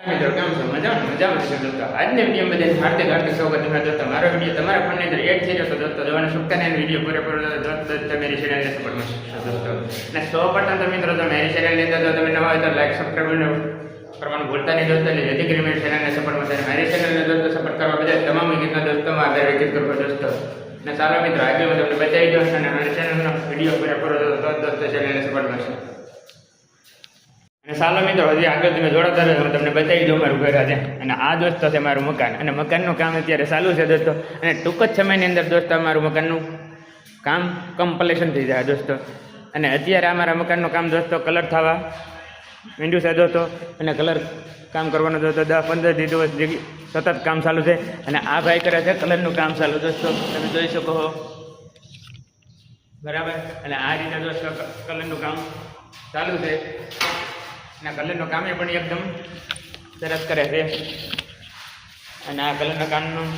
મિત્રો કેમ છો? મજામાં છો દોસ્તો? આજની વિડીયો બધાને હાર્દિક સ્વાગત છે દોસ્તો. મારો વિડીયો તમારા ફોનની અંદર એડ થઈ જતો દોસ્તો જોવાનું ચૂકતા નહીં. વિડીયો પૂરેપૂરો દોસ્તો મેરી ચેનલને સપોર્ટ મળશે દોસ્તો. અને સૌપ્રથમ તો મિત્રો મારી ચેનલની અંદર જો તમે નવા હોય તો લાઈક સબસ્ક્રાઈબ કરવાનું ભૂલતા નહીં દોસ્તો. એટલે જેથી કરી મારી ચેનલને સપોર્ટ મળશે. મારી ચેનલને દોસ્તો સપોર્ટ કરવા બદલ તમામ ગીતના દોસ્તોમાં આભાર વ્યક્ત કરવો દોસ્તો. અને ચાલો મિત્રો આજે હું તમને બતાવી દઉં અને મારી ચેનલનો વિડીયો પૂરેપૂરો દોસ્તો ચેનલને સપોર્ટ મળશે. અને ચાલો મિત્રો હજી આગળ તમે જોડાતા રહો. હું તમને બતાવી દઉં મારું ઘર આજે. અને આ દોસ્તો છે મારું મકાન. અને મકાનનું કામ અત્યારે ચાલુ છે દોસ્તો. અને ટૂંક જ સમયની અંદર દોસ્તો મારું મકાનનું કામ કમ્પ્લીશન થઈ જાય દોસ્તો. અને અત્યારે અમારા મકાનનું કામ દોસ્તો કલર થવા માંડ્યું છે દોસ્તો. અને કલર કામ કરવાનું દોસ્તો 10-15 દિવસ સતત કામ ચાલુ છે. અને આ ભાઈ કરે છે કલરનું કામ ચાલુ દોસ્તો. તમે જોઈ શકો છો બરાબર. અને આ રીતે દોસ્તો કલરનું કામ ચાલુ છે. અને કલરનું કામ પણ એકદમ સરસ કરે છે. અને આ કલરના કામનું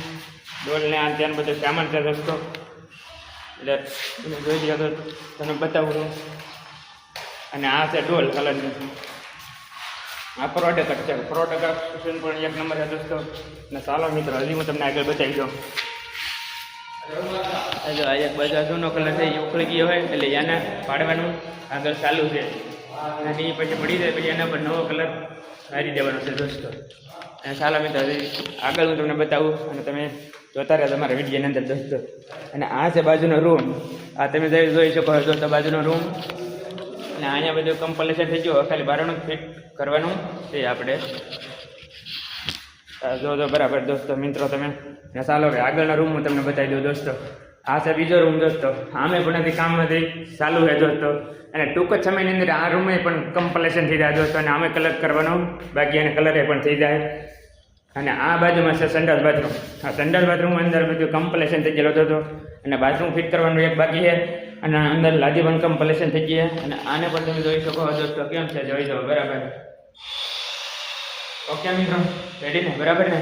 ડોલને આ ત્યાં બધું સામાન છે દોસ્તો. એટલે તમે જોઈ લો તો તમે બતાવું છું. અને આ છે ડોલ કલરની. આ પ્રોડક્ટ છે. પ્રોડક્શન પણ એક નંબર છે દોસ્તો. અને ચાલો મિત્રો હજી હું તમને આગળ બતાવી દઉં. આ એક બધા જૂનો કલર છે એ ઉખડી ગયો હોય એટલે એને પાડવાનું આગળ ચાલુ છે. અને એ પછી પડી જાય પછી એના પર નવો કલર મારી દેવાનો છે દોસ્તો. અને ચાલો મિત્રો આગળ હું તમને બતાવું અને તમે જોતા રહ્યા તમારા વિડીયોની અંદર દોસ્તો. અને આ છે બાજુનો રૂમ. આ તમે જોઈ શકો છો દોસ્તો બાજુનો રૂમ. અને અહીંયા બધું કમ્પ્લીશન થઈ ગયું. ખાલી બારણું ફિટ કરવાનું છે આપણે. જો બરાબર દોસ્તો મિત્રો તમે. ને ચાલો હવે આગળનો રૂમ હું તમને બતાવી દઉં દોસ્તો. આ છે બીજો રૂમ દોસ્તો. આમે પણ નથી કામ નથી ચાલુ છે દોસ્તો. અને ટૂંક જ સમયની અંદર આ રૂમે પણ કમ્પ્લીશન થઈ જાય દોસ્તો. અને આમે કલર કરવાનો બાકી અને કલરે પણ થઈ જાય. અને આ બાજુમાં છે સંડાસ બાથરૂમ. આ સંડાસ બાથરૂમ અંદર બધું કમ્પ્લીશન થઈ ગયેલો હતો. અને બાથરૂમ ફિટ કરવાનું એક બાકી છે. અને અંદર લાદી પણ કમ્પ્લીશન થઈ ગઈ છે. અને આને પણ તમે જોઈ શકો દોસ્તો કેમ છે જોઈ જાઓ બરાબર. ઓકે મિત્રો રેડી ને બરાબર ને.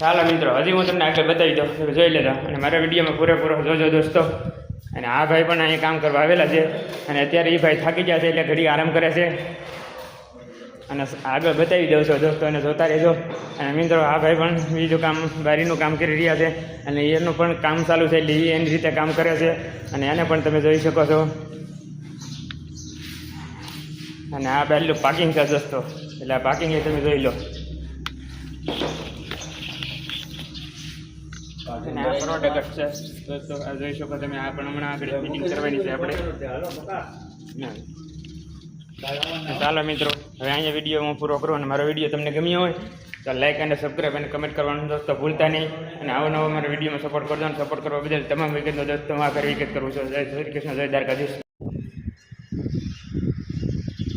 ચાલો મિત્રો હજી હું તમને આગળ બતાવી દઉં જોઈ લેજો. અને મારા વિડીયોમાં પૂરેપૂરો જોજો દોસ્તો. અને આ ભાઈ પણ અહીં કામ કરવા આવેલા છે. અને અત્યારે એ ભાઈ થાકી ગયા છે એટલે ઘડી આરામ કરે છે. અને આગળ બતાવી દઉં છો દોસ્તો. અને જોતા રહેજો. અને મિત્રો આ ભાઈ પણ બીજું કામ બારીનું કામ કરી રહ્યા છે. અને એનું પણ કામ ચાલુ છે એટલે એ એની રીતે કામ કરે છે. અને એને પણ તમે જોઈ શકો છો. અને આ પહેલું પાર્કિંગ છે દોસ્તો. એટલે આ પાર્કિંગ એ તમે જોઈ લો. અને આ પ્રોડક્ટ છે દોસ્તો. આ જોઈ શકો તમે. આ પણ હમણાં આગળ ફિટિંગ કરવાની છે આપણે. ચાલો મિત્રો હવે અહીંયા વિડીયો હું પૂરો કરું. અને મારો વિડીયો તમને ગમ્યો હોય તો લાઈક અને સબસ્ક્રાઈબ અને કમેન્ટ કરવાનું દોસ્તો ભૂલતા નહીં. અને આવો નવો મારા વિડીયોમાં સપોર્ટ કરજો. અને સપોર્ટ કરવા બદલ તમામ વિગતનો દોસ્તો હું આભાર વિગત કરું છું. જય શ્રી કૃષ્ણ, જય દ્વારકાધીશ.